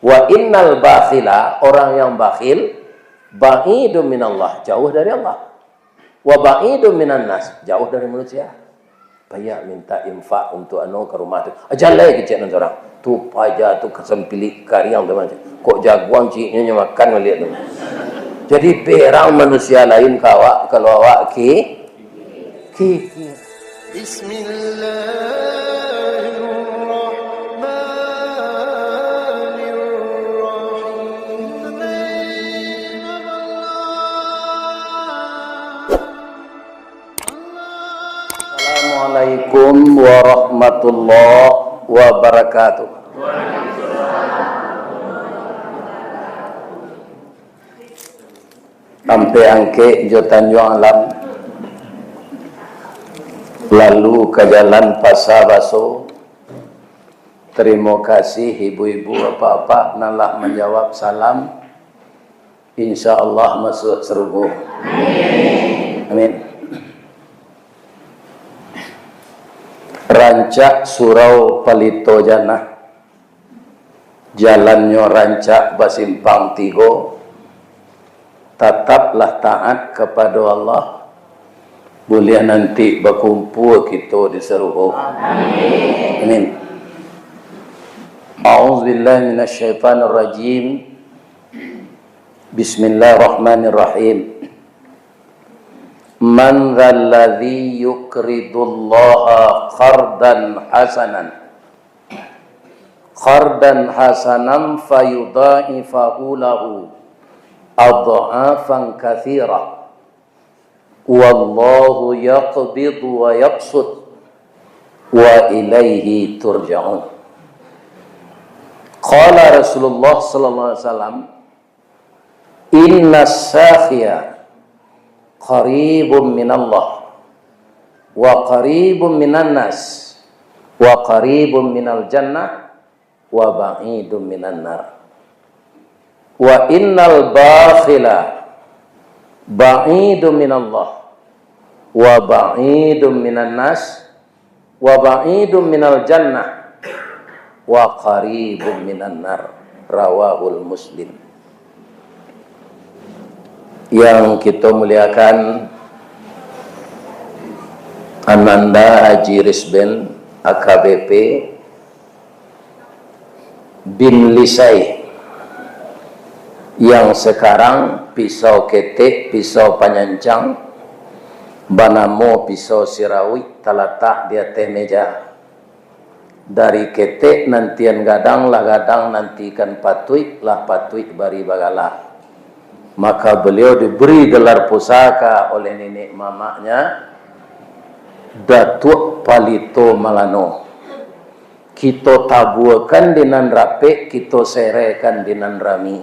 Wa innal bakhila, orang yang bakhil, ba'idun minallah, jauh dari Allah. Wa ba'idun minan nas, jauh dari manusia. Banyak minta infak untuk ke rumah tu. Ajalai kecil nanti orang. Tu paja tu kesempilik kariang tu macam. Kok jaguang ciknya makan melihat tu. Jadi perang manusia lain kawak kalau awak kikir. Assalamualaikum warahmatullahi wabarakatuh. Sampai angke jo Tanjung Alam, lalu ke jalan Pasar Baso. Terima kasih ibu-ibu apa-apa nalak menjawab salam. Insya Allah masuk surga. Amin. Rancak surau Palito Jannah, jalannya rancak basimpang tigo. Tetaplah taat kepada Allah, boleh nanti berkumpul kita di surga. Amin. A'udzubillahi minasyaitonir rajim. Bismillahirrahmanirrahim. Man dzalladzi yuqridullaha qardan hasanan fayudha'ifahu lahu adha'afan katsira. Wallahu yaqbidu wa yabsut wa ilaihi turja'un. Qala Rasulullah sallallahu alaihi wasallam, inna sakhiya qaribun minallah wa qaribun minan nas wa qaribun minal jannah wa ba'idun minan nar. Wa innal bakhila ba'idun minallah wa ba'idun minan nas wa ba'idun minal jannah wa qaribun minan nar. Rawahul Muslim. Yang kita muliakan Ananda Haji Rizben AKBP bin Lisai, yang sekarang pisau ketek, pisau panyancang, banamo pisau sirawi terletak di atas meja. Dari ketek nantian gadang lah gadang, nantikan patuik lah patuik bari bagala. Maka beliau diberi gelar pusaka oleh nenek mamanya Datuk Palito Malano. Kita tabuakan dengan rapi, kita serekan dengan rami.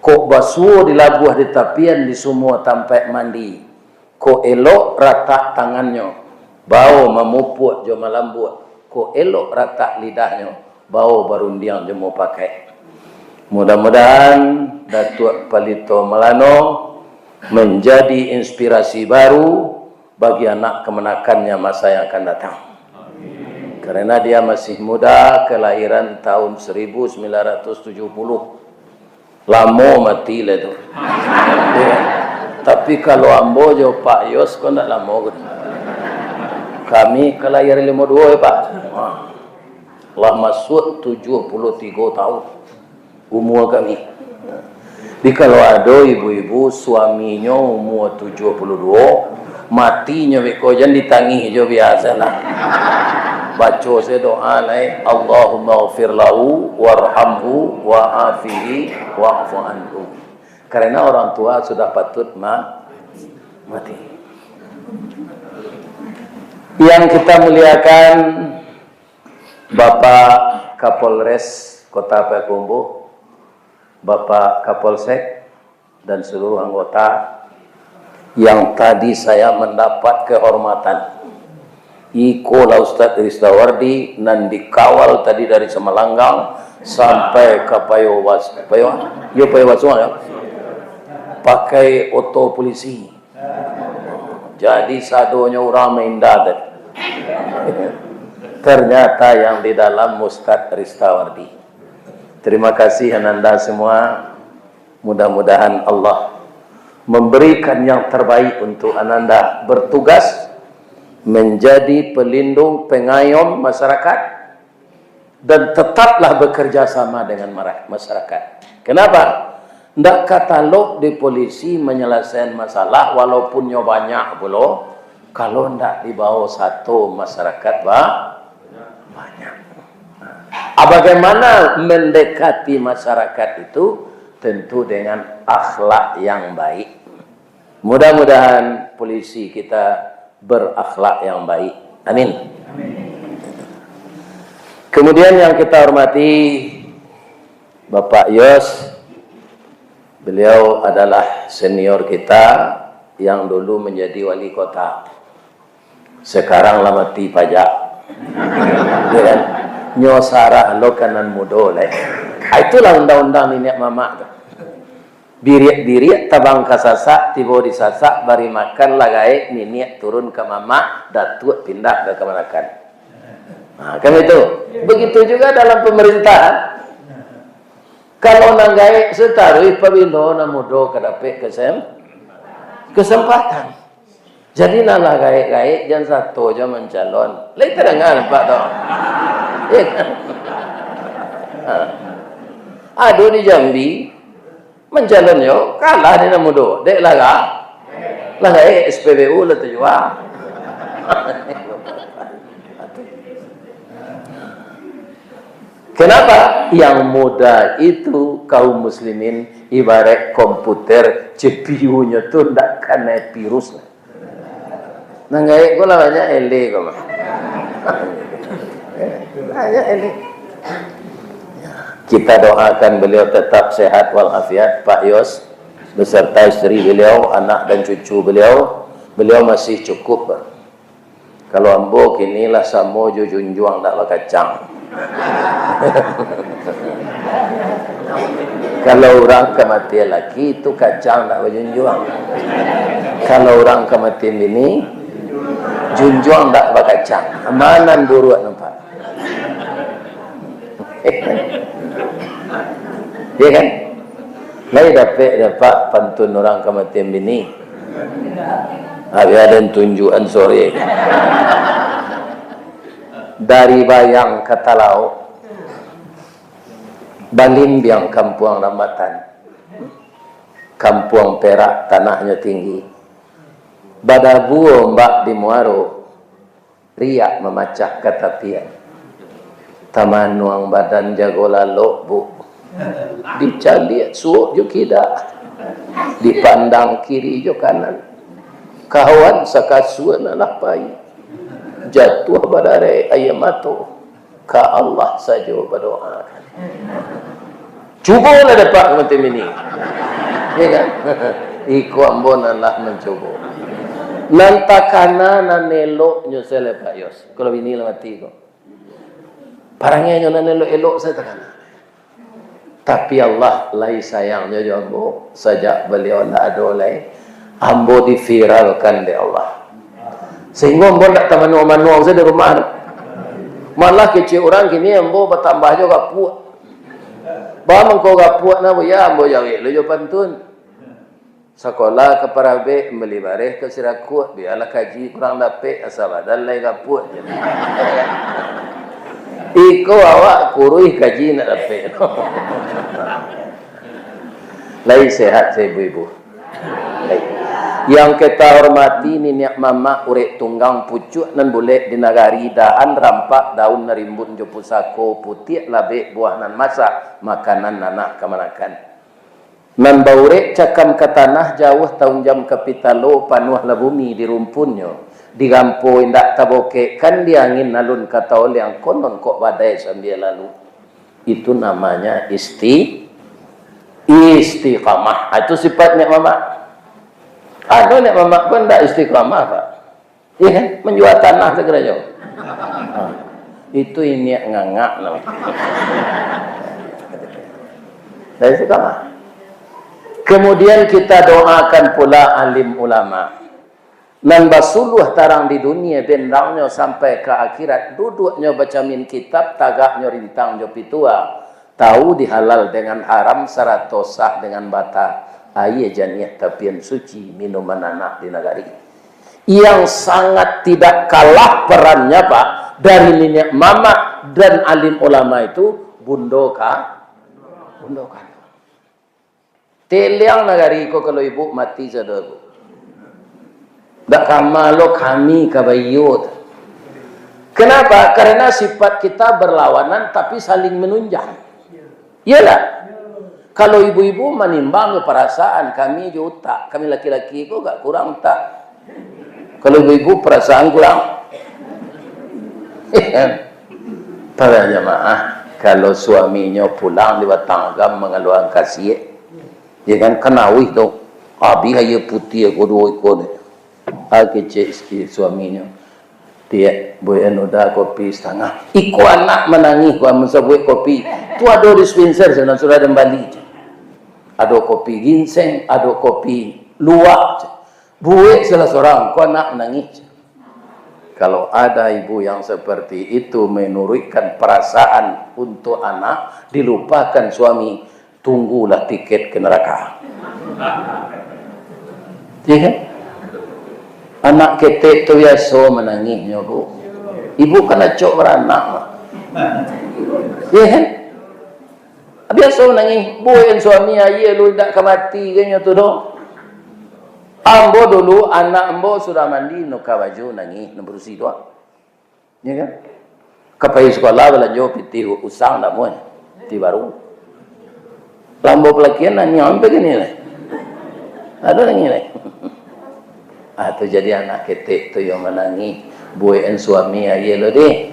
Kok basuh dilabuh di tapian di semua tampak mandi. Kok elok rata tangannya, bau memupuk jo malambut. Kok elok rata lidahnya, bau barundiang jo mau pakai. Mudah-mudahan Datuk Palito Malano menjadi inspirasi baru bagi anak kemenakannya masa yang akan datang. Karena dia masih muda, kelahiran tahun 1970. Lama mati lah tu. Ya. Tapi kalau ambo jo Pak Yos kau nak lama kan? Kami kelahiran 52 ya Pak. Lah masuk 73 tahun umur kami. Jadi kalau ada ibu-ibu suaminya umur 72, matinya bekojan ditangi jo biasalah. Baca saya doa lai, Allahumma ghfir lahu warhamhu wa'afihi wa'fu anhu. Karena orang tua sudah patut mati. Yang kita muliakan Bapak Kapolres Kota Payakumbuh, Bapak Kapolsek dan seluruh anggota, yang tadi saya mendapat kehormatan Iko lah Ustadz Rizdawardi dan dikawal tadi dari Semalanggang sampai ke Payawas ya, pakai oto polisi. Jadi sadonya orang mendadak. Ternyata yang di dalam Ustadz Rizdawardi. Terima kasih Ananda semua. Mudah-mudahan Allah memberikan yang terbaik untuk Ananda bertugas menjadi pelindung pengayom masyarakat dan tetaplah bekerja sama dengan masyarakat. Kenapa? Ndak katalog di polisi menyelesaikan masalah walaupun nyo banyak pula kalau ndak dibawa satu masyarakat banyak. Bagaimana mendekati masyarakat itu? Tentu dengan akhlak yang baik. Mudah-mudahan polisi kita berakhlak yang baik. Amin. Kemudian yang kita hormati Bapak Yos. Beliau adalah senior kita yang dulu menjadi wali kota. Sekarang lamati pajak. Ya, nyosara lo kanan mudo leh. Itulah undang-undang nenek mama tu. Biriak-biriak tabang kasasak, tiba di sasak, bari makan lagai, nenek turun ke mama, datuk pindah ke kemanakan. Nah, kan itu. Begitu juga dalam pemerintahan. Kalau nanggai setarui pabindo na mudo kadapik kesempatan. Jadi nala gaik-gaik jangan satu aja mencalon. Lai terengan Pak toh. Ya kan? Aduh di Jambi mencalon yo kalah di namudo. Dek laga. Laga SPBU lah tu juga. Kenapa? Yang muda itu kaum muslimin ibarat komputer CPU-nya tu ndak kena virus. Nanggai ko lah banyak ele ko mah. Banyak ele. Kita doakan beliau tetap sehat walafiat, Pak Yos, beserta istri beliau, anak dan cucu beliau. Beliau masih cukup. Kalau ambo kinilah samo junjuang tak bakacang. Kalau orang kematian laki itu kacang tak berjunjuang. Kalau orang kematian bini junjuang tak bakacang. Amanan buruk nampak. Ya kan? Lai dapat pantun orang kematian bini. Habis ada tunjukan sore. Dari Bayang ke Talau, Balimbiang Kampung Rambatan, Kampung Perak tanahnya tinggi, Badabuo Mbak di Muaro, riak memacah ketapian, Taman Nuang Badan Jago Lalok Bu, dicaliat suuk jo kida, dipandang kiri jo kanan, kawan sakasuan anak bayi. Jatuh badare ayamato ka Allah saja berdoa. Cubalah dapat macam ini. Ya kan? Iku ambon Allah mencoba. Nantakana nanelok nyo sele Pak Yos. Kalau bini lah mati ko. Parangnya nyo nanelok-elok saya takana. Tapi Allah lai sayangnya jo ambo sajak beliau nak adolai ambo diviralkan di Allah. Sehingga ambo tak manuang-manuang saya di rumah. Malah kecil orang kini ambo bertambah juga puak. Bahan kau gapuak na ya ambo jawi lo jo pantun. Sekolah ke Parabe beli bareh ke Sirakut biarlah kaji kurang dapat asal badan lai gapuak. Iko awak kurui kaji nak dapat. Lai sehat saya ibu-ibu. Yang kita hormati nenek mama urek tunggang pucuk nan boleh di nagari daan rampak daun narimbun jo pusako putih labe buah nan masak makanan nanak kemanakan nan baurek cakam ke tanah jauh tahun jam kapitalo panuh la bumi di rumpunnya digampo indak taboke kan diangin nalun kata oleh yang konon kok badai sambil lalu itu namanya istiqamah. Itu sifatnya mama. Ada nek mama pun tak istiqamah Pak. Iya kan? Menjual tanah segera jauh. Itu ini ngangak namanya. Tak istiqamah. Kemudian kita doakan pula alim ulama. Nan basuluh tarang di dunia bendangnya sampai ke akhirat duduknya baca min kitab tagaknya rintang jo pitua. tahu dihalal dengan haram sarato sah dengan bata aye janiah tapian suci minuman anak di negari. Yang sangat tidak kalah perannya Pak dari nenek mama dan alim ulama itu bundokan. Teliang negari ko kalau ibu mati saudara. Dak kamalo kami kabayut. Kenapa? Karena sifat kita berlawanan tapi saling menunjang. Iyalah. Kalau ibu-ibu menimbang perasaan kami juga, kami laki-laki kok gak kurang tak. Kalau ibu-ibu perasaan kurang. Para jamaah, kalau suaminya pulang di Batanggam mengeluarkan kasih, ya kan kenawih tu. Abi ayo putih aku dua ikut. Aku cek suaminya. Dia buat udah kopi setengah. Iku anak menangis gua mensabuat kopi. Tu ada dispenser sana sudah ada Bali. Ada kopi ginseng, ada kopi luwak. Buat salah seorang ku anak menangis. Kalau ada ibu yang seperti itu menurunkan perasaan untuk anak, dilupakan suami, tunggulah tiket ke neraka. Ya kan? Anak ketek tu biasa menangisnya bu. Ibu kena cok beranak. Ya kan? Biasa menangis. Buat suami ayah lu tak kemati kayaknya tu dong. Ambo dulu anak ambo sudah mandi nuka baju nangis bersih doang. Ya kan? Kapai sekolah belanja piti usang dah mohon. Ti baru. Lambo pelakian nangis sampai gini lah. Ada nangis lah. Tu jadi anak ketek tu yang menangis buain suami ayah lo deh.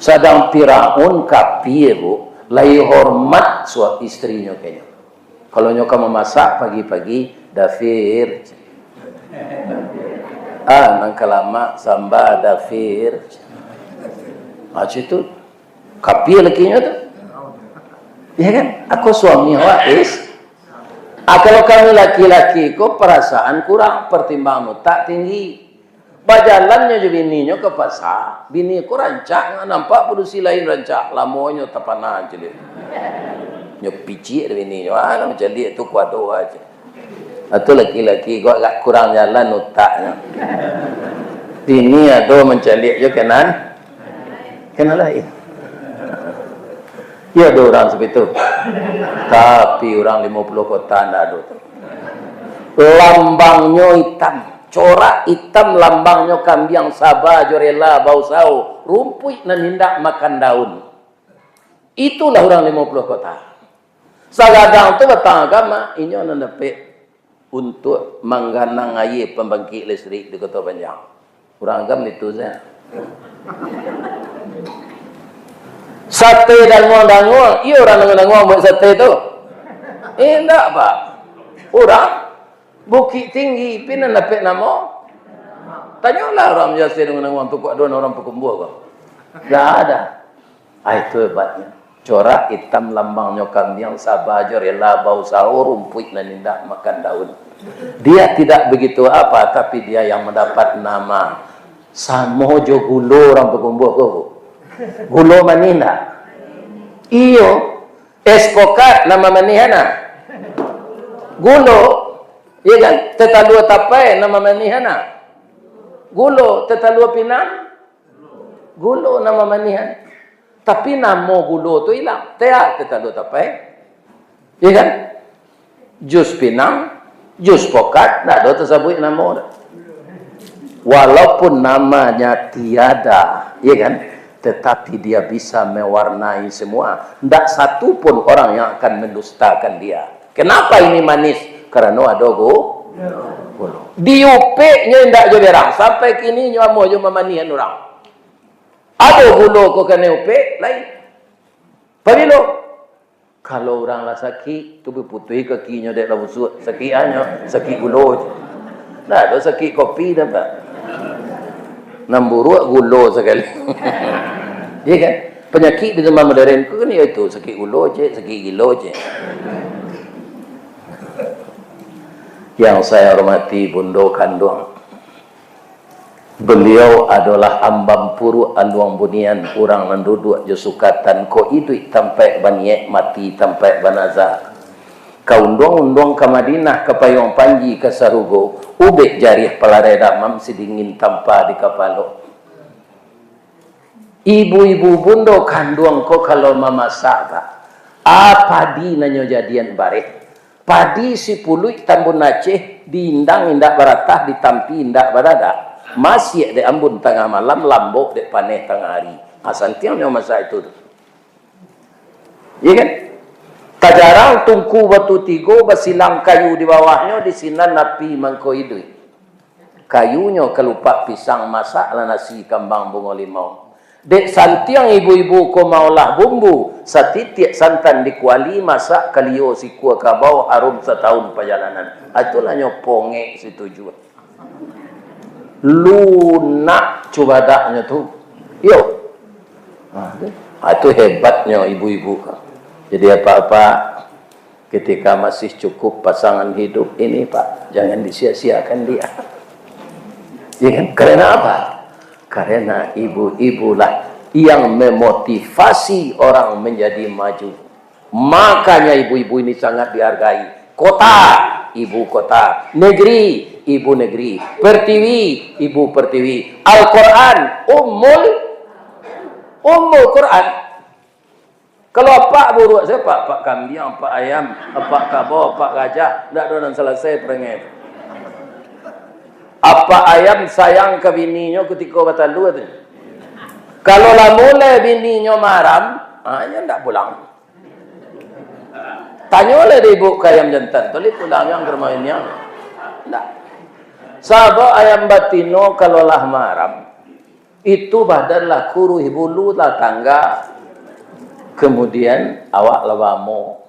Sedang Firaun kafir bu, lai hormat suami istrinya kayaknya. Kalau nyoka memasak pagi-pagi dafir. Nangka lama samba dafir. Itu kafir lakinya tu. Ya kan? Aku suami wais. Kalau kami laki-laki kok perasaan kurang pertimbangan tak tinggi. Bajalannya je bininya ke pasar. Bini ko rancak nampak produksi lain rancak. Lamonyo tapanan je dia. Nyo pici bininya. Macam dia tu kuado aja. Atau laki-laki kok agak kurang jalan otaknya. Bini ada mencalik je kanan. Kanan lain. Ya ada orang seperti itu. Tapi orang 50 kota tidak ada. Lambangnya hitam. Corak hitam lambangnya kambing sabah, jorela, bau sau. Rumput dan nindak makan daun. Itulah orang 50 kota. Sagadang itu datang agama. Ini orang dapat untuk mengganang air pembangkit listrik di Kota Panjang. Orang agama itu saya. Sate danguang-danguang. Iya orang danguang buat sate tu. Enggak Pak. Orang Bukit Tinggi pina dapat nama. Tanyalah orang sate danguang tu kok ada orang pekumbuh kok. Tak ada. Itu hebatnya. Corak hitam lambangnya kambing sabah jorela bau sahur rumput dan indah makan daun. Dia tidak begitu apa tapi dia yang mendapat nama Samojo Gulo orang pekumbuh kok. Gulo manina. Iyo espokat nama manihana. Gulo, iya kan? Tetalua tapai nama manihana. Gulo tetalua pinang. Gulo nama manihan. Tapi nama gulo tu hilang. Tetalua tapai. Iya kan? Jus pinang, jus pokat, tak ada tersebut nama. Walaupun namanya tiada, iya kan? Tetapi dia bisa mewarnai semua. Tidak satu pun orang yang akan mendustakan dia. Kenapa ini manis? Karena ada gulu. Di UP-nya tidak jadi berang. Sampai kini nyamu je memanihan orang. Ada gulu kok kena UP lain. Pagilo. Kalau orang lah sakit, tu berputih kakinya dek labusut. Sakit hanya, sakit gulu. Nah, ada sakit kopi dah Pak. Namburuk gulo sekali. Iya kan? Penyakit di zaman modern ku kan itu sakit gulo je, sakit gilo je. Yang saya hormati bundo kandung. Beliau adalah ambam puru anduang bunian orang menduduk je sukatan ko idui tampai baniek mati tampai banazar. Kau undong ke Madinah ke Payung Panji ke Sarugo ubek jarih pelarai damam sidingin tanpa di kapalo. Ibu-ibu bundo kandung ko kalau mamasak apa di nanyo jadian bareh padi si puluh tambun Aceh diindang indak baratah ditampi indak barada. Masih de ambun tengah malam lambok de paneh tengah hari. Asal tiangnya masa itu. Iya kan? Tajarang tungku batu tigo basilang kayu di bawahnya di sinan napi mangko idui. Kayunya kelupak pisang masak lah nasi kambang bungo limau. Dek santiang ibu-ibu ko maulah bumbu satitiak santan di kuali masak kalio si kuah kabau harum setahun perjalanan. Itulah nyoponge si tujuan. Lunak cubadaknya tuh. Yo. Itu hebatnya ibu-ibu. Jadi apa-apa ketika masih cukup pasangan hidup ini Pak, jangan disia-siakan dia. Ya kan? Karena apa? Karena ibu-ibu lah yang memotivasi orang menjadi maju. Makanya ibu-ibu ini sangat dihargai. Kota, ibu kota. Negeri, ibu negeri. Pertiwi, ibu pertiwi. Al-Quran, ummul Quran. Kalau pak buruk saya pak kambing, pak ayam, pak kabo, pak gajah, tidak ada yang selesai perengek. Apa ayam sayang ke bininya ketika batalu itu. Kalau lah mulai bininya maram, hanya tidak pulang. Tanya oleh ibu ke ayam jantan, tadi pulang yang bermainnya. Tidak. Sahabat ayam batino kalau lah maram, itu badan lah kuruh bulu lah tangga. Kemudian awak lawamo.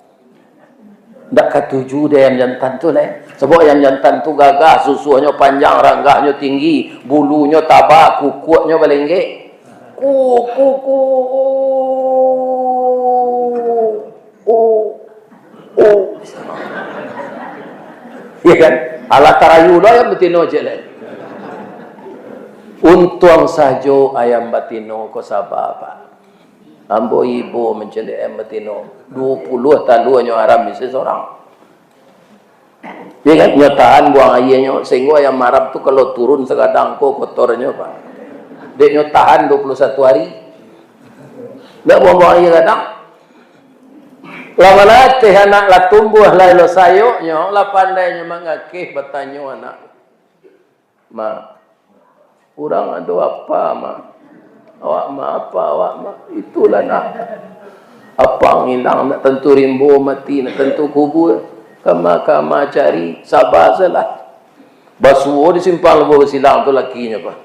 Ndak ketujuh deh ayam jantan tu leh. Sebab ayam jantan tu gagah, susunya panjang, ranggahnya tinggi, bulunya tabak, kukunya balengge. Iya kan? Alat tarayu lah ayam batino je leh. Untung sajo ayam batino ko sabah Pak. Ambo ibu mencari ayam batino 20 taluannya haram misi seorang. Ya kan? Nyotaan buang ayahnya sehingga ayam marab tu kalau turun sekadang ko kotornya Pak. Dia nyotaan 21 hari. Nggak buang-buang ayah kadang. Lama latih anak lah tumbuh lah lo sayoknya lah pandainya mengakih bertanya anak. Ma, kurang ada apa ma? Awak ma apa awak ma? Itulah nak. Apa ngilang nak tentu rimbo mati nak tentu kubur. Kama cari sabar salah. Basuh disimpang lebuh silang tu lakinya Pak.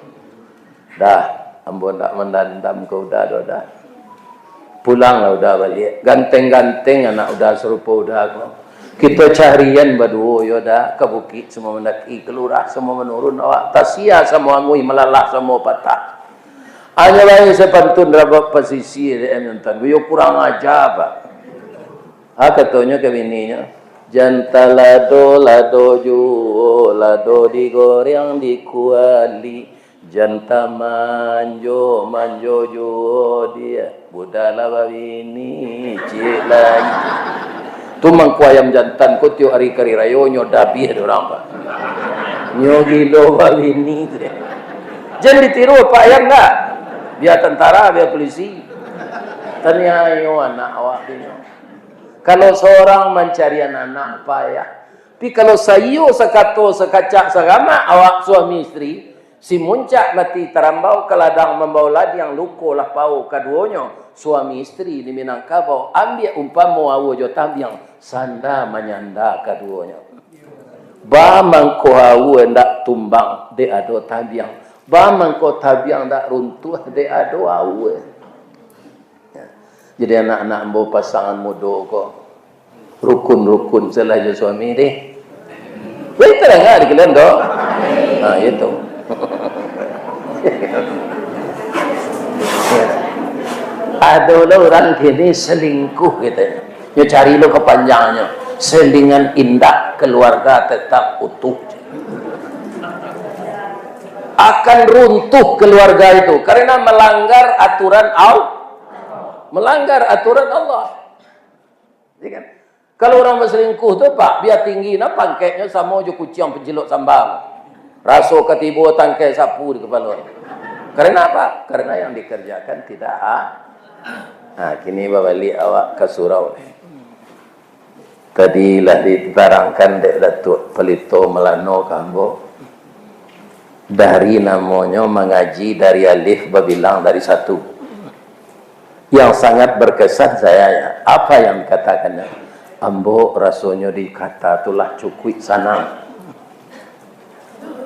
Dah, ambo nak mendandam kau dah. Pulanglah udah balik. Ganteng-ganteng anak udah serupa udah. Kita carian berdua yoda ke bukit semua mendaki kelurah semua menurun awak tasia semua ngui melalah semua patah. Hanya lain sepantun dapat posisi nonton. Yo kurang aja Pak. Katanya ke bininya, lado ju lado digoreng di kuali. Janta manjo jo dia budala babini cik lagi tu mangku ayam jantan ko tiap hari kari rayo nyo dabi ada orang Pak nyo gilo babini tu dia jangan ditiru Pak ayam enggak dia tentara dia polisi tanya yo anak awak ini kalau seorang mencari anak payah tapi kalau sayo sekato sekacak sagama awak suami istri si muncak mati terambau ke ladang membau ladi yang luko lah pau keduanya suami istri di Minangkabau ambil umpama awo jo tabiang sanda menyanda keduanya ba mangko awo ndak tumbang de ado tabiang ba mangko tabiang ndak runtuh de ado awo jadi anak-anak mbau pasangan muda ko rukun-rukun selaja suami deh wei terang di kalian do nah itu ada orang gini selingkuh gitu ya cari lo kepanjangnya selingan indah keluarga tetap utuh akan runtuh keluarga itu karena melanggar aturan Allah. Melanggar aturan Allah. Ya kan? Kalau orang berselingkuh tu pak, biar tinggi nah pangketnya sama je kucing penjeluk sambal. Raso ketibo tangkai sapu di kepala. Karena apa? Karena yang dikerjakan tidak kini balik awak ke surau. Tadi lah diterangkan dek Datuk Pelito Melano Kambo. Dari namanya mengaji dari alif berbilang dari satu. Yang sangat berkesan saya ya, apa yang dikatakannya? Ambo rasanya dikata itulah cukup sana.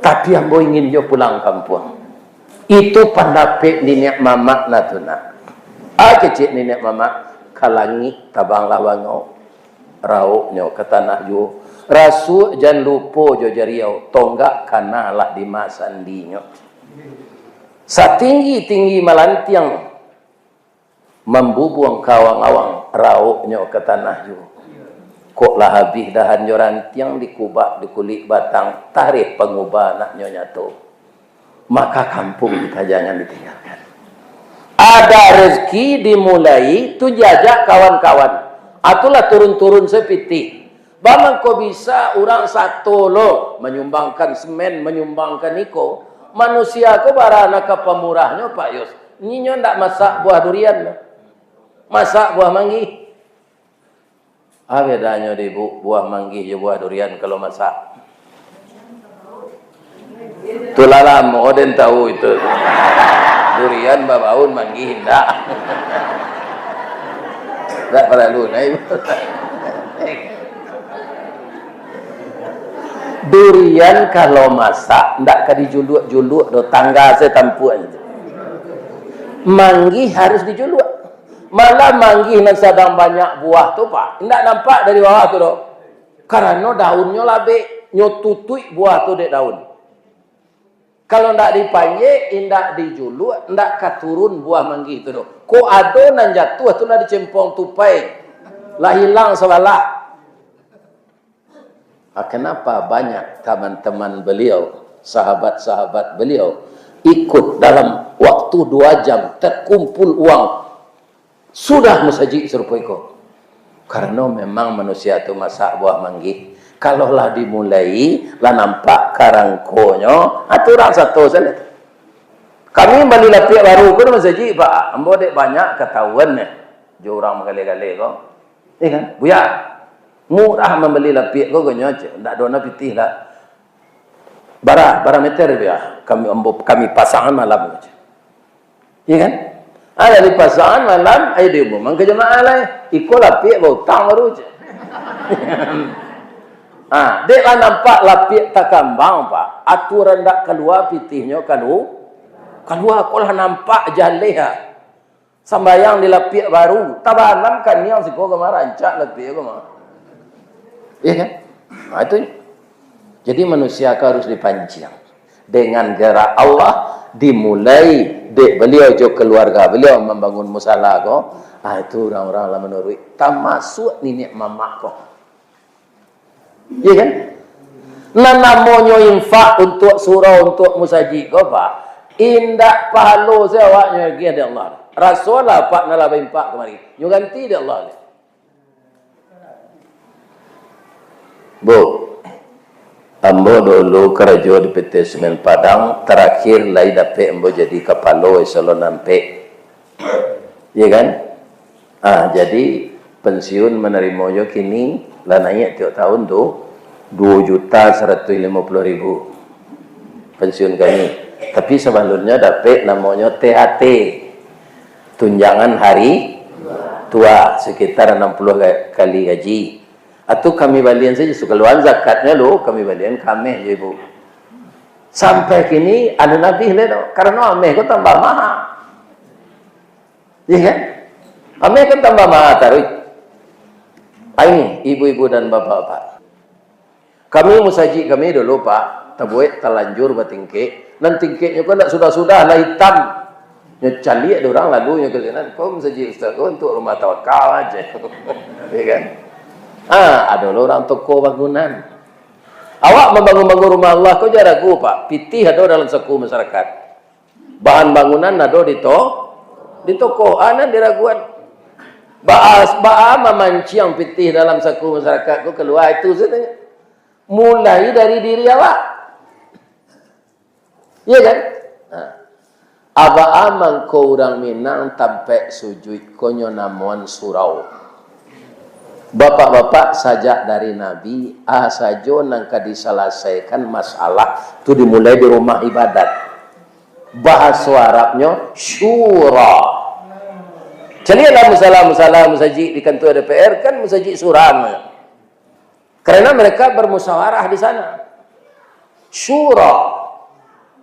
Tapi ambo ingin jo pulang kampung. Itu pendapat nenek mamak natuna. Kecik nenek mamak kalangi tabang lawangau. Rauknya ke tanah jo. Rasu jangan lupa jo jariau. Tonggak kanalah di masandinya. Satinggi-tinggi malantiang. Membubuang kawang-awang. Rauknya ke tanah jo. Kok lah habis dahan rantiang dikubak di kulit batang. Tarikh pengubah naknya nyatu. Maka kampung kita jangan ditinggalkan. Ada rezeki dimulai tu jajak kawan-kawan. Atulah turun-turun sepiti. Bamang kau bisa orang satu lo menyumbangkan semen, menyumbangkan iko. Manusia ko barana ke pemurahnya Pak Yus. Ninyo ndak masak buah durian lo. Masak buah manggi. Apa bedanya di buah manggi je buah durian kalau masak? Tulalah moden tahu itu. Durian babaun manggi hendak. Tak perlu naik. Durian kalau masak ndak ka dijuluk-juluk do tangga saya tampu aja. Manggi harus dijuluk. Malah manggi nan sedang banyak buah tu pak, ndak nampak dari bawah tu do. Karena daunnya labe, nyo tutui buah tu dek daun. Kalau ndak dipanjek, ndak dijuluk, ndak katurun buah manggi itu do. Ko ado nan jatuh tu lah dicempong tupai. Lah hilang sebalah. Kenapa banyak teman-teman beliau, sahabat-sahabat beliau ikut dalam waktu 2 jam terkumpul uang sudah musajik serupa itu. Karena memang manusia itu masak buah manggi. Kalau lah dimulai, lah nampak karangkonya, aturan satu saja. Kami balik lapik baru pun masjid pak, ambo dek banyak ketahuan ni, jo orang menggale-gale kau, kan? Buya, murah membeli lapik kau gonyo, tak dona pitih lah. Bara meter buya, kami pasangan malam aja, kan? Ada di pasangan malam, ayo dia memang kejemaah lah, ikut lapik bau tang baru je. Dek lah nampak lapik tak kambang pak, aturan tak keluar pitihnya keluar kolah nampak jaleh sambayang di lapik baru tabanan kan yang siko kemarin rancak lapik kemana. Iya kan? Itu jadi manusia harus dipancing dengan gerak Allah dimulai dek beliau jo keluarga beliau membangun musala ko. Itu orang-orang lah menurut termasuk nenek mamak ko. Iya kan? Nah namanya infak untuk surau untuk musajid ko pak. Indak pahala saya awaknya lagi ada Allah. Rasulullah pak nala infak kemari. Nyu ganti dia Allah. Bu, ambo dulu kerja di PT Semen Padang, terakhir lai dapat ambo jadi kepala eselon nampe. Iya kan? Jadi pensiun menerima yo kini lah naik tiap tahun tu 2.150.000 pensiun kami. Tapi sebelumnya dapat namanya THT, tunjangan hari tua, sekitar 60 kali gaji. Atau kami balian saja keluar zakatnya lo, kami balian kami je ibu. Sampai kini ada nabi le karena ameh ko tambah mahal. Iya kan? Ameh kan tambah mahal taruh. Ini ibu-ibu dan bapak-bapak. Kami musajid kami dulu pak, tabuet terlanjur bertingkik. Dan tingkatnya kau tak sudah-sudah lah hitam. Nya cali ada orang lagunya ke sana. Kau masjid ustaz kau untuk rumah tawakal aja. Ya kan? Ada orang toko bangunan. Awak membangun-bangun rumah Allah, kau jangan ragu Pak. Pitih ada dalam suku masyarakat. Bahan bangunan ada di toko. Anak diraguan. Memancing pitih dalam suku masyarakat, kau keluar itu sebenarnya. Mulai dari diri awak. Iya kan? Aba amang ko orang Minang tampe sujud konyo namon surau. Bapak-bapak sajak dari Nabi sajo nangka diselesaikan masalah itu dimulai di rumah ibadat. Bahasa Arabnya syura. Jadi lah musalah musajid di kantor DPR kan musajid suram. Karena mereka bermusyawarah di sana. Syura.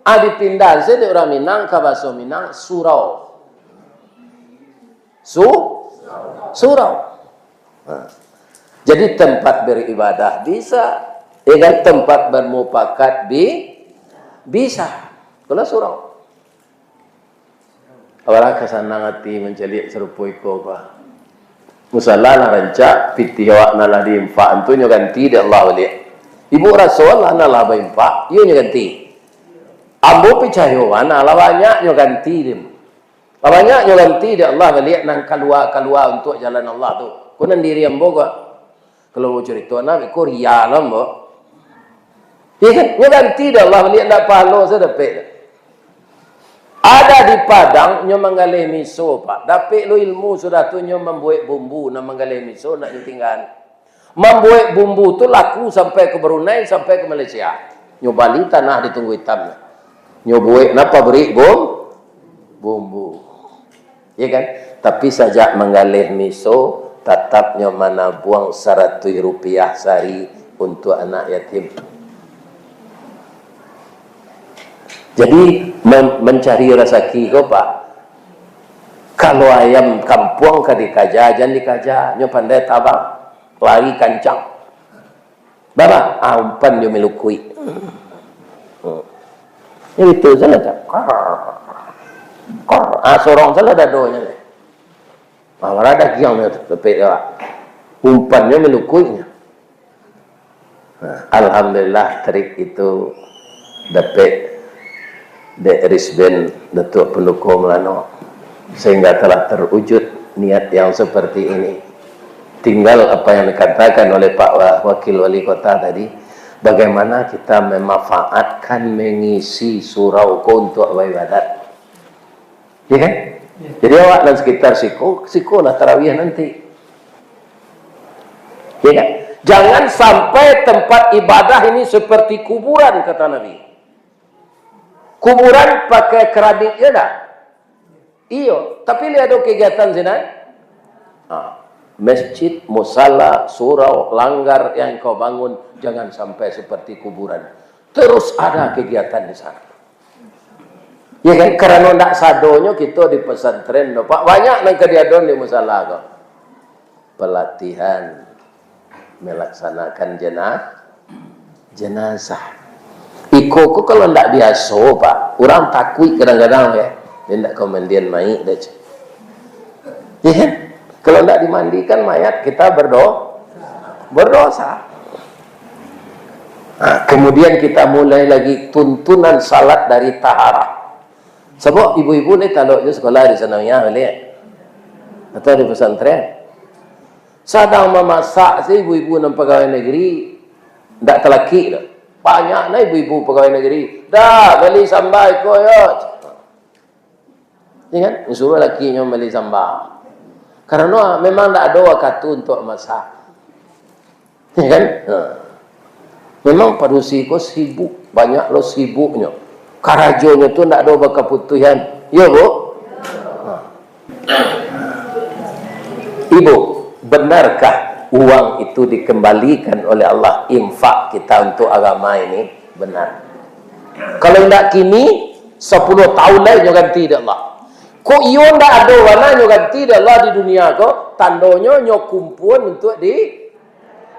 Dipindah di orang Minang ke bahasa Minang surau. Surau. Jadi tempat beribadah bisa, kan tempat bermufakat bisa. Kalau surau. Awalnya kesanang hati mencelik serupa iko pa. Musalah na rancak piti awak nalah diimpak antu nyo ganti di Allah wali. Ibu Rasul lah nalah baimpak, yo nyo ganti. Ambo picahayawan nalah banyak nyo ganti dim. Banyak nyo ganti di Allah wali nang kalua untuk jalan Allah tu. Kunan diri ambo gua. Kalau mau cerita nabi ko riya ambo. Iya kan? Nyo ganti di Allah wali ndak palo sedepek. Ada di Padang nyo manggalih miso Pak. Dapik lo ilmu sudah tu nyo membuat bumbu nak manggalih miso nak tinggal. Membuat bumbu tu laku sampai ke Brunei sampai ke Malaysia. Nyo bali tanah ditunggu hitam. Nyo buat napa beri bumbu. Ya kan? Tapi sajak manggalih miso tetap nyo mana buang Rp100 sehari untuk anak yatim. Jadi mencari rezeki kau Pak. Kalau ayam kampung ke dikaja, jangan dikaja. Nyo pandai tabang, lari kancang. Bapa, umpan nyo melukui. Ini itu salah tak. Sorong salah dadonya. Awal ada kiang nyo tepek dia. Umpan nyo melukui. Alhamdulillah trik itu dapat Risben Datuk Pendukung Melano sehingga telah terwujud niat yang seperti ini. Tinggal apa yang dikatakan oleh Pak Wakil Wali Kota tadi, bagaimana kita memanfaatkan mengisi surau untuk ibadat, ya kan? Jadi awak dan sekitar siko lah tarawih nanti, ya kan? Jangan sampai tempat ibadah ini seperti kuburan kata Nabi. Kuburan pakai keramik ya dah. Iyo, tapi lihat ada kegiatan sini. Masjid, musala, surau, langgar yang kau bangun jangan sampai seperti kuburan. Terus ada kegiatan di sana. Ya kan? Karena ndak sadonyo kita di pesantren, Pak banyak yang kejadian di musala kok. Pelatihan melaksanakan jenazah. Iko ko kalau ndak biasa Pak, orang takut kadang-kadang ya, dia ndak kemandian mayat dah. Ya kan? Kalau ndak dimandikan mayat kita berdosa. Kemudian kita mulai lagi tuntunan salat dari taharah. Sebab ibu-ibu ni kalau dia sekolah di sana ya, boleh. Atau di pesantren. Sedang memasak si ibu-ibu dan pegawai negeri ndak telaki dah. Banyak na ibu-ibu pegawai negeri. Dah, beli sambal koyot. Ya kan? Suruh lakinya beli sambal. Karena memang tak ada waktu untuk masak. Ya kan? Memang padusi ko sibuk. Banyak lo sibuknya. Karajonya tu tak ada keputusan. Ya, Bu? Ibu, benarkah uang itu dikembalikan oleh Allah infak kita untuk agama ini? Benar. Kalau tidak kini 10 tahun lagi nyo ganti di Allah. Kok iyo ndak ada warna nyo ganti di Allah di dunia kok tandonyo nyo kumpul untuk di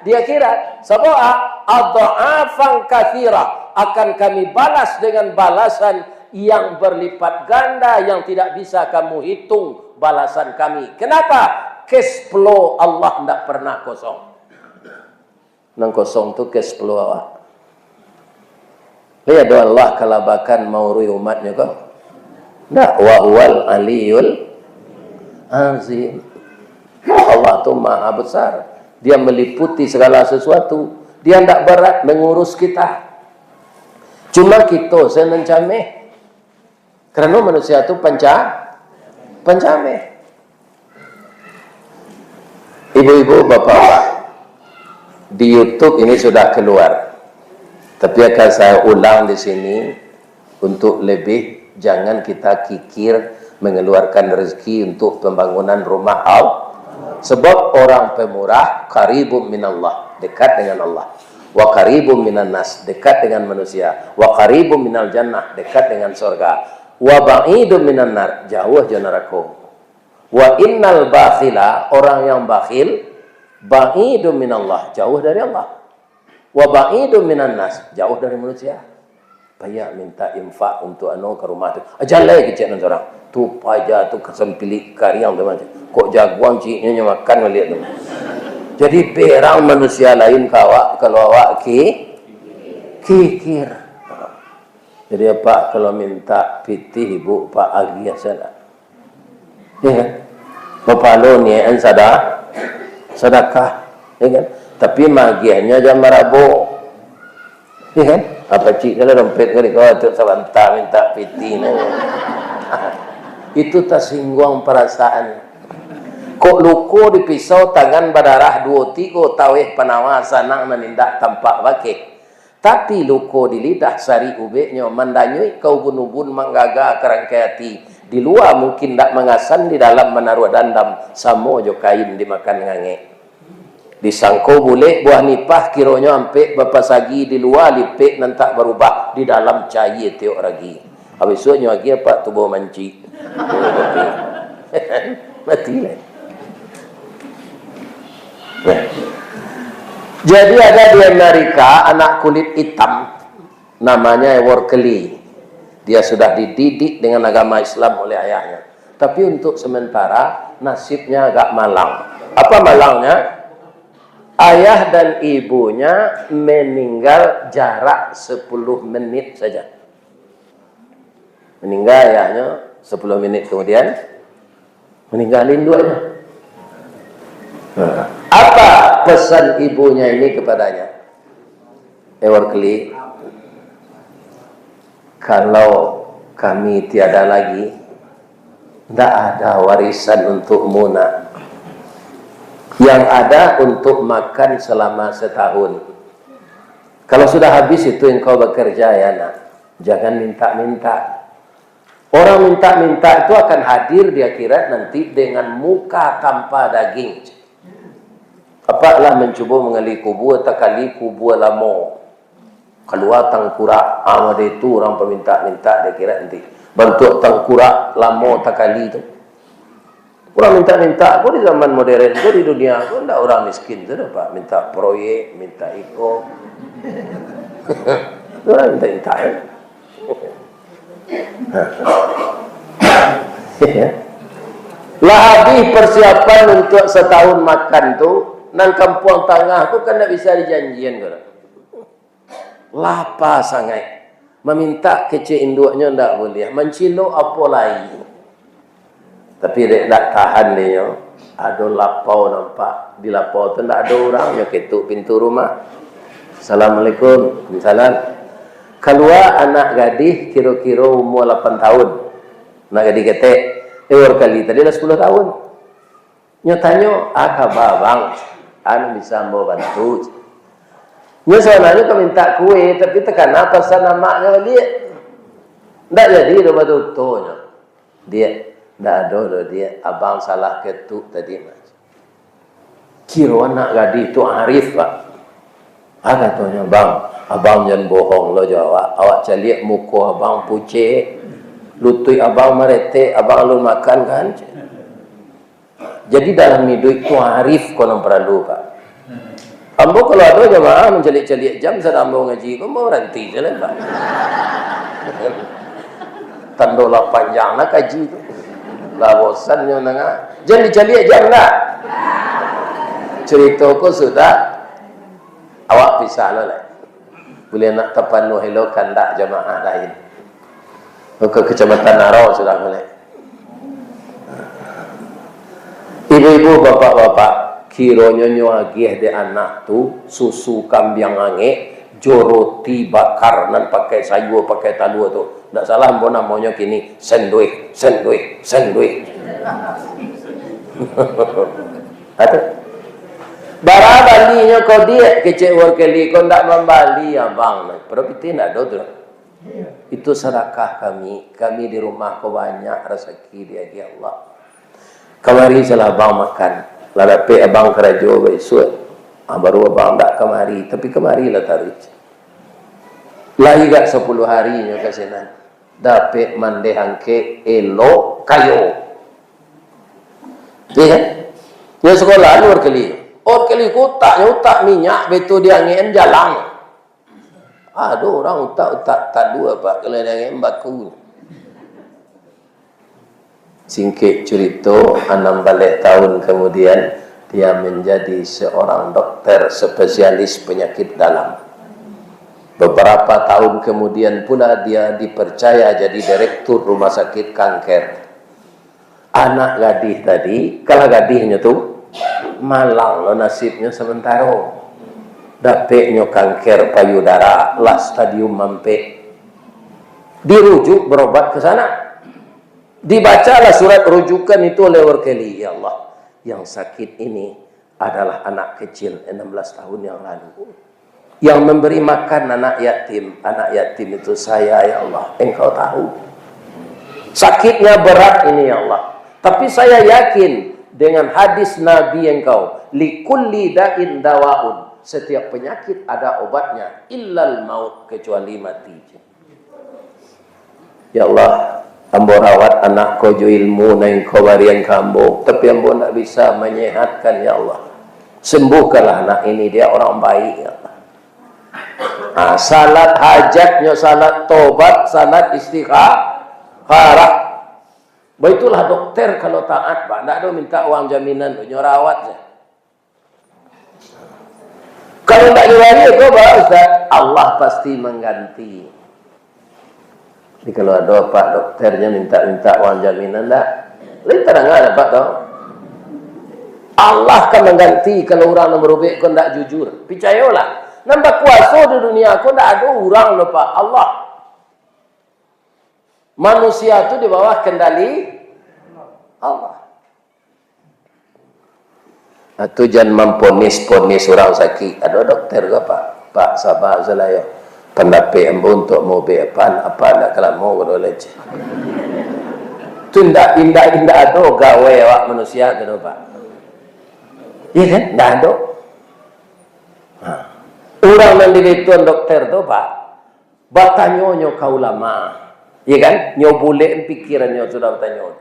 akhirat. Sebab adha'afan katsira akan kami balas dengan balasan yang berlipat ganda yang tidak bisa kamu hitung balasan kami. Kenapa? Cash flow Allah tidak pernah kosong. Nang kosong tu cash flow awak. Lihat doa Allah kalabakan maurui umatnya kau. Ndak wa huwal aliyul azim. Allah tu maha besar. Dia meliputi segala sesuatu. Dia ndak berat mengurus kita. Cuma kita senang cameh. Kerana manusia tu pencameh. Ibu-ibu, bapak-bapak, di YouTube ini sudah keluar. Tapi akan saya ulang di sini untuk lebih jangan kita kikir mengeluarkan rezeki untuk pembangunan rumah Allah. Sebab orang pemurah qaribum minallah, dekat dengan Allah. Wa qaribum minan nas, dekat dengan manusia. Wa qaribum minal jannah, dekat dengan surga. Wa ba'idum minan nar, jauh jauh neraka. Wa innal bakhila, orang yang bakhil, ba'idum minallah, jauh dari Allah. Wa ba'idum minan nas, jauh dari manusia. Payah minta infak untuk ke rumah tu. Ajalai kecil nanti orang. Tu payah tu kesempilik karyang tu macam. Kok jaguang ciknya makan balik tu. Jadi berang manusia lain kawak kalau awak kikir. Jadi apa kalau minta pitih ibu pak agi asal. Ya kan? Bapalo ni an sedekah, ya kan? Tapi magiannya jangan marabu. Ya kan? Apa cik kalau dompet kali kau tu sabanta minta piti ni. Itu tersinggung perasaan. Kok luko di pisau tangan berdarah 2-3 taweh penawa sanang menindak tampak bakik. Tapi luko di lidah sari ubeknya mandanyui kau bunubun manggaga kerangkai hati. Di luar mungkin tak mengasan, di dalam menaruh dandam. Samo jo kain dimakan ngange. Disangko boleh buah nipah kironya ampe bapa sagi di luar lipek nantak berubah. Di dalam cair tiok ragi. Habisnya lagi apa tubuh manci. Mati lah. Jadi ada di Amerika anak kulit hitam. Namanya Workley. Dia sudah dididik dengan agama Islam oleh ayahnya. Tapi untuk sementara nasibnya agak malang. Apa malangnya? Ayah dan ibunya meninggal jarak 10 menit saja. Meninggal ayahnya 10 menit kemudian meninggalin duanya. Apa pesan ibunya ini kepadanya? Workley, kalau kami tiada lagi, tidak ada warisan untukmu nak. Yang ada untuk makan selama setahun. Kalau sudah habis itu engkau bekerja ya nak. Jangan minta-minta. Orang minta-minta itu akan hadir di akhirat nanti dengan muka tanpa daging. Apalah mencuba mengali kubur takali kubur lama. Keluar tangkurak, ada itu orang peminta-minta dia kira nanti. Bentuk tangkurak lama takali itu. Orang minta-minta aku di zaman modern itu di dunia aku tidak orang miskin tu dapat minta proyek, minta iko. Orang minta-minta ya. Lah habis persiapan untuk setahun makan tu, nang kampung tengah tu kan tak bisa dijanjian kan. Lapar sangat. Meminta kecil induknya tak boleh. Mencilok apa lagi. Tapi dia tak tahan dia. Ada lapau nampak. Di lapau tu tak ada orang. Dia ketuk pintu rumah. Assalamualaikum. Salam. Keluar anak gadis kira-kira umur 8 tahun. Anak gadis ketek. Workley tadi dah 10 tahun. Dia tanya, khabar bang? Anu bisa mau bantu. Dia sebenarnya kau minta kue, tapi tekan apa pasal namanya dia. Tak jadi dia betul-betulnya. Dia, tak ada dia. Abang salah ketuk tadi. Kira anak gadis itu arif pak. Katanya bang, abang jangan bohong lo jawab. Awak caliak muka abang pucet. Lutui abang merete, abang lu makan kan. Jadi dalam hidup itu arif kau yang perlu pak. Ambo kalau ada jemaah mencalik-calik jam sedang ambo ngaji, kau mau ranti je lah pak. Tandolah panjang lah kaji tu. Lah bosannya nengah. Jangan dicalik jam lah. Cerita kau sudah awak pisah lah. Boleh nak terpenuh elok kandak jamaah lain. Ke Kecamatan Narau sudah boleh. Ibu-ibu, bapak-bapak, kiranya nyuagih de anak tu susu kambing ange, joroti bakar nan pakai sayur, pakai talua tu. Tak salah pun namanya kini sandwich. Ada. Bara balinya kau dia kecek warkeli kau ndak membali abang. Pero kita ndak ada tu. Itu sedekah kami. Kami di rumah kau banyak rezeki dia ya Allah. Kemari salah abang makan. Ladape abang kerajo besok. Baru abang tak kemari, tapi kemari lah tarik. Lagi gak 10 harinya ke sana. Dapat mandehangke elo kayo. Iya. Ya sekolah luar kali. Kali utak minyak betul dia ngien jalan. Aduh orang utak tak dua pak kalau dia ngien baku. Singkit cerita 6 balik tahun kemudian dia menjadi seorang dokter spesialis penyakit dalam. Beberapa tahun kemudian pula dia dipercaya jadi direktur rumah sakit kanker. Anak gadis tadi, kalau gadisnya tu malang lo nasibnya sementara. Dapetnya kanker payudara, lah stadium mampe. Dirujuk berobat ke sana. Dibacalah surat rujukan itu oleh Warkeli. Ya Allah, yang sakit ini adalah anak kecil 16 tahun yang lalu. Yang memberi makan anak yatim. Anak yatim itu saya ya Allah. Engkau tahu. Sakitnya berat ini ya Allah. Tapi saya yakin dengan hadis Nabi engkau. Likulli da'in dawaun. Setiap penyakit ada obatnya. Illal maut. Kecuali mati. Ya Allah. Ambo rawat anak ko jo ilmu nang ko barian kambo. Tapi ambo tak bisa menyehatkan ya Allah. Sembuhkanlah anak ini. Dia orang baik ya Allah. Salat hajatnya, salat tobat, salat istikharah. Baitulah dokter kalau taat, Pak. Tak ada minta uang jaminan untuk rawat saya. Kalau tak diwari itu, Pak Ustaz, Allah pasti mengganti. Jadi kalau ada Pak dokternya minta uang jaminan, tak? Lain terang Pak tahu. Allah akan mengganti kalau orang yang berubah kau tak jujur. Percayalah. Nampak kuasa di dunia kau tak ada orang lupa Allah. Manusia itu di bawah kendali Allah. Itu jangan memponis orang sakit. Ada dokter ke Pak? Pak sabar selaya. Pendapat embu untuk mau apa nak kalau mau boleh je. Itu indah ada gawe awak manusia tu Pak. Iya kan? Tak ada. Orang yang direktur dokter tu Pak, bertanya kau lama, ya kan? Nyo boleh pikirannya sudah bertanya.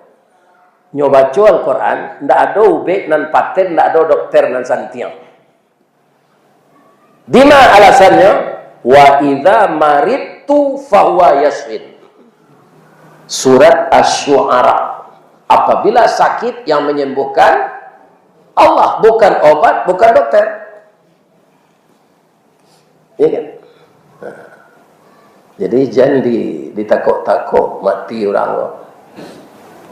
Nyo baca Al-Quran, ndak ada ubek nan paten, ndak ada dokter nan santiang. Di mana alasannya? Wa idza maridtu fahuwa yashfin. Surat Asy-Syu'ara. Apabila sakit yang menyembuhkan Allah, bukan obat, bukan dokter. Ya kan? Jadi jangan ditakut-takut mati orang.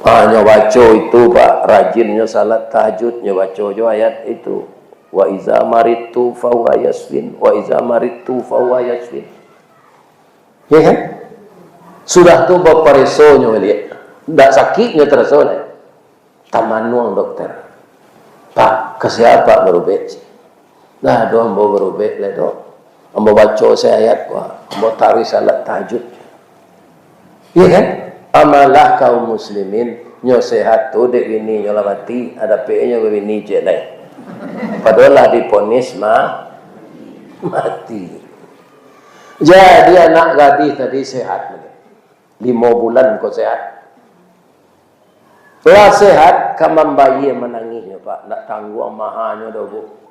Hanya baca itu Pak, rajinnya salat tahajud, baca jo ayat itu. Wa iza maritu fa huwa yashfin, wa iza maritu fa huwa yashfin. Ya kan? Sudah tu berperesonya lihat. Tak sakitnya terasa lah. Tamanuang dokter. Pak, kesiapa berubah? Nah, doa mau berubah lah doa. Ambo baca saya ayat gua, ambo tarik salat tahajud. Iya kan? Amalah kaum muslimin nyo sehat tu dek bini nyo mati, ada pe nyo bini je lai. Padahal diponis mati. Jadi anak gadis tadi sehat. 5 bulan kau sehat. Lah sehat kamam bayi menangisnya Pak, nak tangguh mahanya dah bu.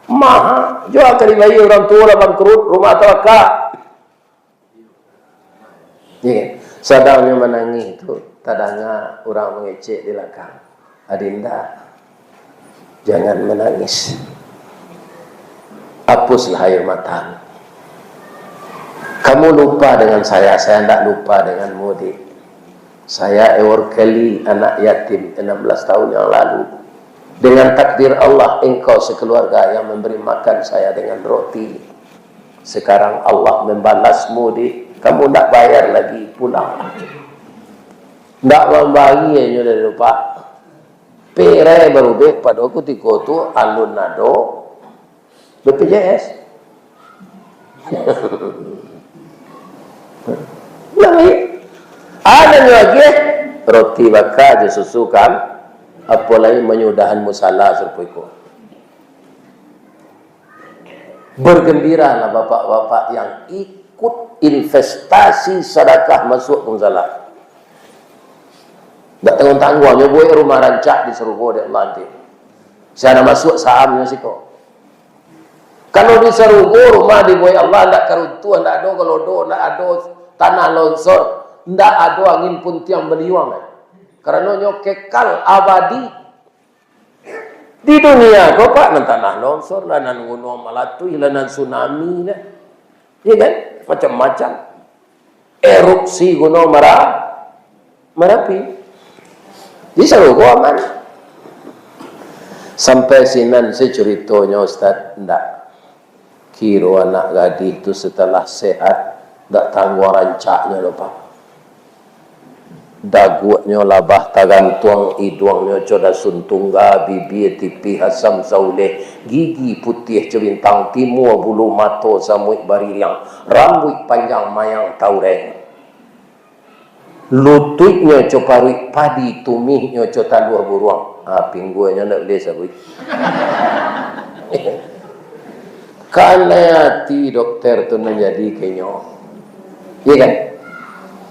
Maha, jual kali bayi orang tua lah bangkrut, rumah terakak. Ya, sadangnya menangis itu, tadanya orang mengecek di belakang. Adinda, jangan menangis. Hapuslah air mata. Kamu lupa dengan saya tidak lupa denganmu, Dik. Saya Ewar Keli, anak yatim 16 tahun yang lalu. Dengan takdir Allah, engkau sekeluarga yang memberi makan saya dengan roti. Sekarang Allah membalasmu, Dik. Kamu tidak bayar lagi pulang. Tidak membagi yang dari lupa. Pere baru pada aku tiko tu alun nado BPJS. Ada lagi roti bakar je susu kan, apalagi menyudahan musala serpuiko. Bergembiralah bapak-bapak yang ikut investasi sedekah masuk ke musala. Tak tanggung-tanggung, buat rumah rancak di Serugo dia nanti. Saya nak masuk sahamnya sih kok. Kalau di Serugo rumah dibuat Allah tak keruntuhan, tak ada kelodo, tak ada tanah longsor, tak ada angin pun tiang beliwang. Karena nyo kekal abadi di dunia. Kau pak nan tanah longsor, lanan gunung Melatui, lanan tsunami, ya kan? Macam-macam. Erupsi gunung Merapi. Di Serugo aman. Sampai sinan saya ceritanya Ustaz, ndak. Kiro anak gadis itu setelah sehat, ndak tangguh rancaknya lupa. Dagunya labah tagantuang, hidungnya coda suntungga, bibir tipi hasam sauleh, gigi putih celintang timur, bulu mato samuik baririang, rambut panjang mayang taureng. Lututnya coparui padi, tumihnya cota dua buruang. Pingguanya nak boleh sabui. Karena hati dokter tu menjadi kenyo. Iya kan?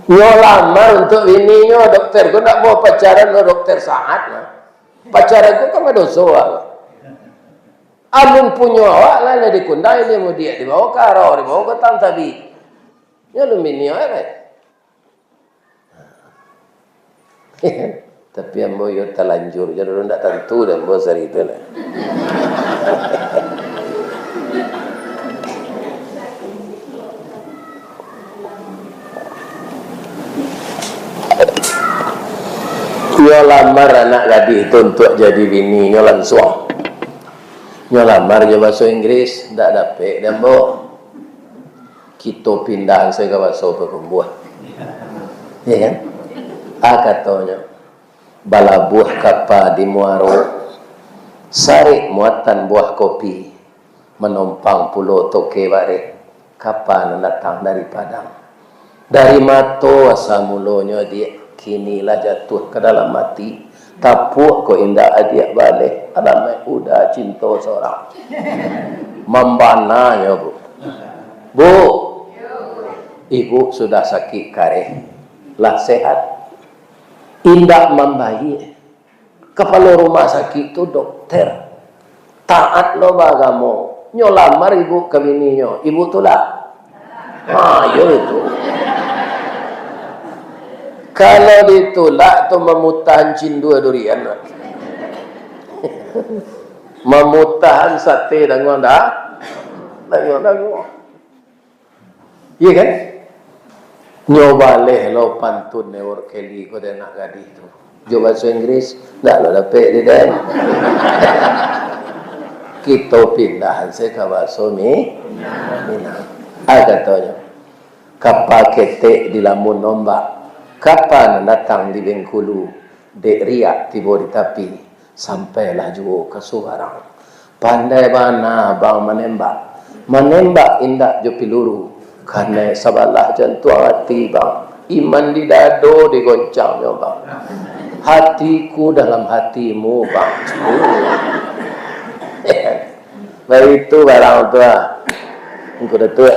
Nyo lamar untuk bininya dokter. Kau nak mau pacaran dengan dokter saat lah. Pacaran kau kan ada dosa. Amun punya awak lah dikundai dia mau dia dibawa ke arah, dibawa ke tantabi. Ya lu bininya kan? Tapi yang mau yo terlanjur jadi orang tak tentu dan bosar itu lah. Nyo lamar anak gadis itu untuk jadi bini nyo langsung. Nyo lamar je bahasa Inggris tak dapat dan bo kita pindah saya ke bahasa perempuan. Ya kan? Katanya bala buah kapa di Muaro, sari muatan buah kopi, menumpang pulau toke bare, kapan datang dari Padang, dari Mato asal mulanya dia kinilah jatuh ke dalam mati, tapuk ko indah adik balik, alamai udah cinta seorang, membananya bu, ibu sudah sakit kareh, lah sehat. Indak membaik. Kepala rumah sakit itu dokter. Taat lo bagamu. Nyo lamar ibu ke bininya. Ibu tu lah. Yo itu. Kalau ditolak tu memutahan cindu durian. Memutahan sate dengan dah. Dango. Iya kan? Nyoba leh lo pantun Ewar Keli ko dan nak gadis tu. Jo bahasa Inggris, dah lo dapat di dan. Kita pindahan saya ke bahasa Minang. Katanya, kapal ketek di Lamun Nombak, kapan datang di Bengkulu, dek riak tiba di tapi, sampailah juga ke Subarang. Pandai mana bang menembak indak jo piluru. Karena sabalah jantung hati bang, iman di dado digoncangnya bang, hatiku dalam hatimu bang. Baru itu barang tua, engkau dah tua.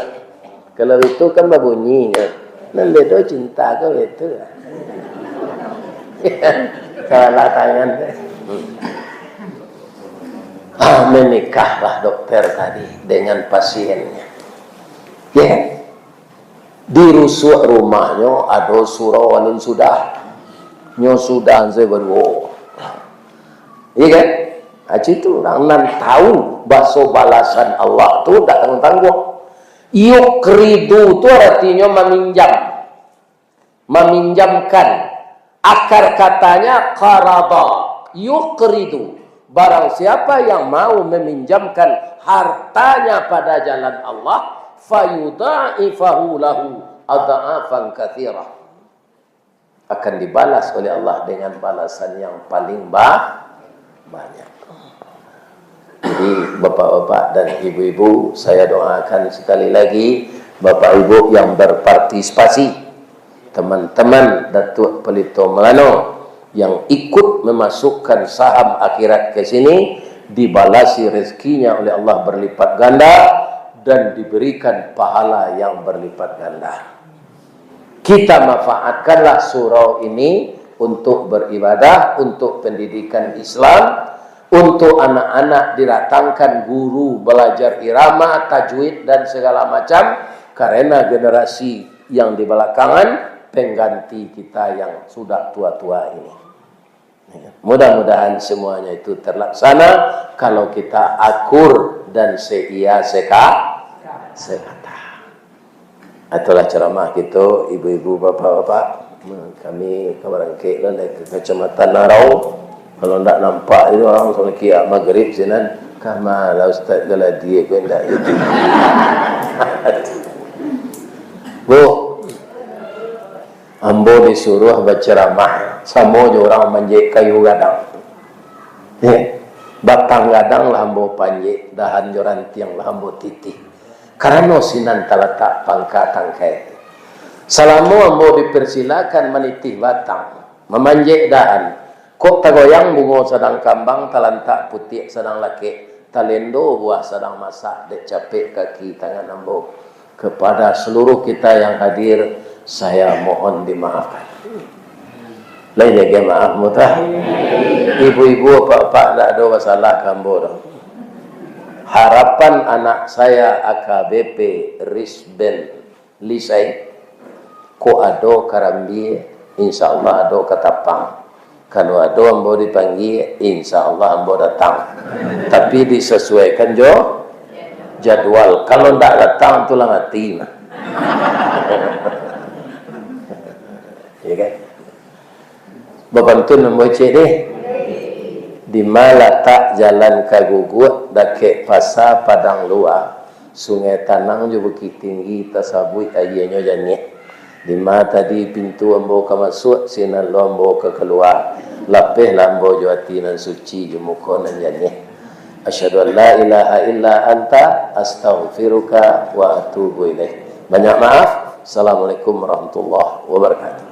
Kalau itu kan berbunyi, nanti do cinta kau itu. Kalah tangan. Menikahlah dokter tadi dengan pasiennya. Ya. Di rusuk rumahnya ada surau alun sudah. Nyo sudah saya berdua. Iya kan? Itu orang nan tahu bahasa balasan Allah tu tak tanggung-tanggung. Yukridu itu artinya meminjam, meminjamkan. Akar katanya qarada, yukridu. Barang siapa yang mau meminjamkan hartanya pada jalan Allah, fayudha'ifahu lahu adha'afan katsirah, akan dibalas oleh Allah dengan balasan yang paling banyak. Jadi bapak-bapak dan ibu-ibu, saya doakan sekali lagi bapak ibu yang berpartisipasi, teman-teman Datuk Pelito Melano yang ikut memasukkan saham akhirat ke sini, dibalasi rezekinya oleh Allah berlipat ganda dan diberikan pahala yang berlipat ganda. Kita manfaatkanlah surau ini untuk beribadah, untuk pendidikan Islam, untuk anak-anak didatangkan guru belajar irama, tajwid dan segala macam, karena generasi yang di belakangan pengganti kita yang sudah tua-tua ini. Mudah-mudahan semuanya itu terlaksana kalau kita akur dan seia sekata. Itulah ceramah kita, ibu-ibu, bapak-bapak. Kami kabarangke lah ke Kecamatan Narau. Kalau tak nampak itu orang sampai kiat maghrib sinan, kamalah Ustaz Galadi ko ndak itu. Bu, ambo disuruh berceramah, sama je orang manjek kayu gadang. Batang gadang lah ambo panjek, dahan joran tiang lah ambo titih. Karena sinan talatak pangkat tangkai. Selama ambo dipersilakan menitih batang, memanjek dahan. Kok tagoyang bungo sedang kambang, talantak putih sedang laki, talendo buah sedang masak, dek capek kaki tangan ambo. Kepada seluruh kita yang hadir, saya mohon dimaafkan. Lain jaga maaf mutah. Ibu-ibu, bapak-bapak tak ada masalah kambo dah. Harapan anak saya AKBP Risben Lisai, ko ado karambi, insyaallah ado katapang. Kalau ada ambo dipanggil, insyaallah ambo datang. Tapi disesuaikan jo jadwal. Kalau tidak datang, tulang hati. Ya kan? Babantun ambo cek deh. Di mana tak jalan kagugut, dake pasar padang luar, sungai Tanang juga bukit tinggi, tasabui ayahnya jani. Di mana tadi pintu ambo ke masuk, sinan lo ambo ke keluar. Lapeh lambo juati nan suci jumuko nan jani. Asyhadu an la ilaha illa anta astaghfiruka wa atubu ilaih. Banyak maaf. Assalamualaikum warahmatullahi wabarakatuh.